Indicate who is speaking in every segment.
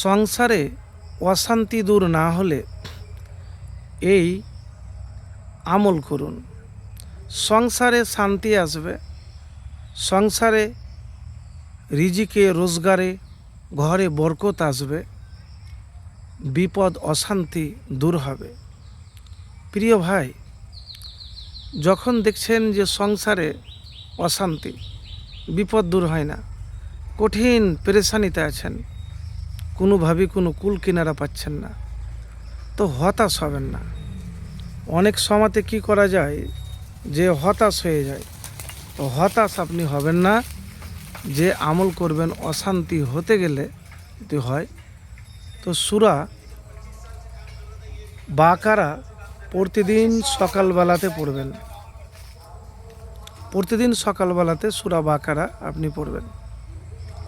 Speaker 1: সংসারে অশান্তি দূর না হলে এই আমল করুন। সংসারে শান্তি আসবে, সংসারে রিজিকে রোজগারে ঘরে বরকত আসবে, বিপদ অশান্তি দূর হবে। প্রিয় ভাই, যখন দেখছেন যে সংসারে অশান্তি, বিপদ দূর হয় না, কঠিন পেরেশানিতে আছেন, কোনোভাবেই কোনো কুল কিনারা পাচ্ছেন না, তো হতাশ হবেন না। অনেক সময়তে কি করা যায় যে হতাশ হয়ে যায়, তো হতাশ আপনি হবেন না। যে আমল করবেন অশান্তি হতে গেলে যদি হয়, তো সূরা বাকারা প্রতিদিন সকালবেলাতে পড়বেন। প্রতিদিন সকালবেলাতে সূরা বাকারা আপনি পড়বেন,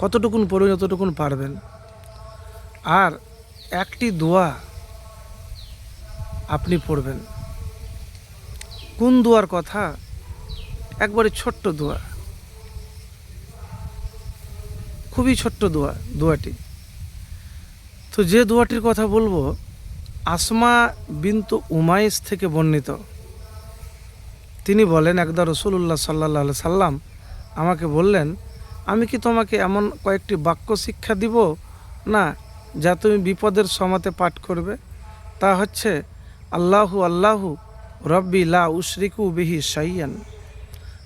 Speaker 1: কতটুকুন পড়বেন যতটুকুন পারবেন। আর একটি দোয়া আপনি পড়বেন। কোন দোয়ার কথা? একবারে ছোট্ট দোয়া, খুবই ছোট্ট দোয়াটি। তো যে দোয়াটির কথা বলবো, আসমা বিনতু উমাইস থেকে বর্ণিত। তিনি বলেন, একদা রাসূলুল্লাহ সাল্লাল্লাহু আলাইহি সাল্লাম আমাকে বললেন, আমি কি তোমাকে এমন কয়েকটি বাক্য শিক্ষা দিব না যা তুমি বিপদের সময়তে পাঠ করবে? তা হচ্ছে, আল্লাহু আল্লাহু রব্বি লা উশরিকু বিহি শাইয়ান।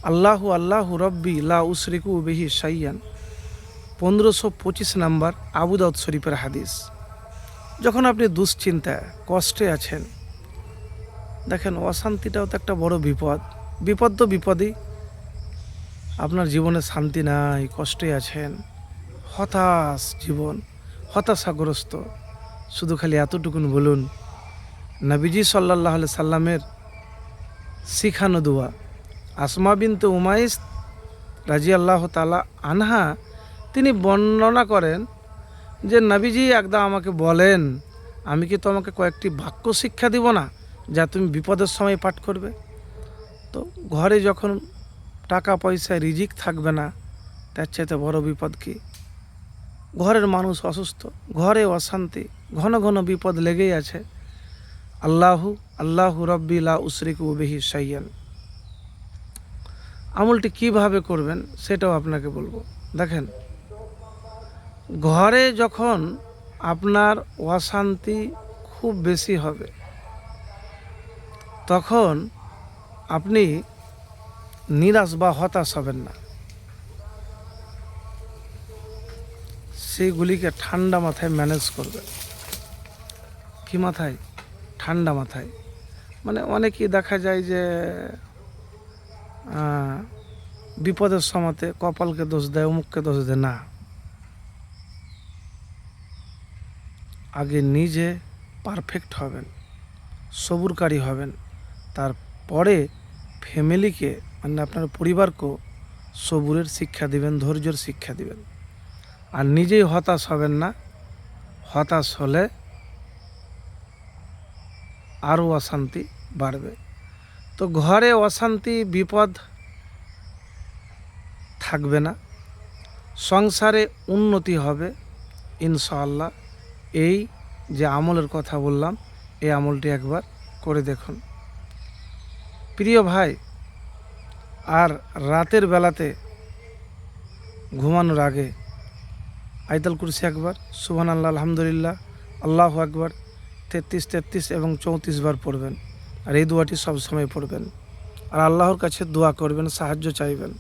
Speaker 1: আল্লাহু আল্লাহু রব্বি লা উশরিকু বিহি শাইয়ান। 1525 নম্বর আবু দাউদ শরীফের হাদিস। যখন আপনি দুশ্চিন্তায় কষ্টে আছেন, দেখেন অশান্তিটাও তো একটা বড় বিপদ। বিপদ তো বিপদই। আপনার জীবনে শান্তি নাই, কষ্টে আছেন, হতাশ জীবন, হতাশাগ্রস্ত, শুধু খালি এতটুকুন বলুন, নবীজি সাল্লাল্লাহু আলাইহি সাল্লামের শিখানো দোয়া। আসমা বিনতে উমাইস রাদিয়াল্লাহু তাআলা আনহা তিনি বর্ণনা করেন যে নবীজি একদা আমাকে বলেন, আমি কি তোমাকে কয়েকটি বাক্য শিক্ষা দিব না যা তুমি বিপদের সময় পাঠ করবে? তো ঘরে যখন টাকা পয়সা রিজিক থাকবে না, তার চাইতে বড় বিপদ কি? ঘরের মানুষ অসুস্থ, ঘরে অশান্তি, ঘন ঘন বিপদ লেগেই আছে। আল্লাহু আল্লাহু রব্বি লা উশরিকু বিহি শাইয়ান। আমলটি কিভাবে করবেন সেটাও আপনাকে বলবো। দেখেন, ঘরে যখন আপনার অশান্তি খুব বেশি হবে, তখন আপনি নিরাশ বা হতাশ হবেন না। সেইগুলিকে ঠান্ডা মাথায় ম্যানেজ করবেন। কি মাথায়? ঠান্ডা মাথায়। মানে অনেকেই দেখা যায় যে বিপদের সময়তে কপালকে দোষ দেয়, অমুককে দোষ দেয়। না, আগে নিজে পারফেক্ট হবেন, সবুরকারী হবেন, তারপরে ফ্যামিলিকে মানে আপনার পরিবারকেও সবুরের শিক্ষা দিবেন, ধৈর্যের শিক্ষা দিবেন। আর নিজেই হতাশ হবেন না। হতাশ হলে আরও অশান্তি বাড়বে। তো ঘরে অশান্তি বিপদ থাকবে না, সংসারে উন্নতি হবে ইনশাআল্লাহ। এই যে আমলের কথা বললাম, এই আমলটি একবার করে দেখুন। প্রিয় ভাই, আর রাতের বেলাতে ঘুমানোর আগে আয়াতুল কুরসি একবার, সুবহানাল্লাহ, আলহামদুলিল্লাহ, আল্লাহু আকবার 33 এবং 34 বার পড়বেন। আর এই দোয়াটি সবসময় পড়বেন, আর আল্লাহর কাছে দোয়া করবেন, সাহায্য চাইবেন।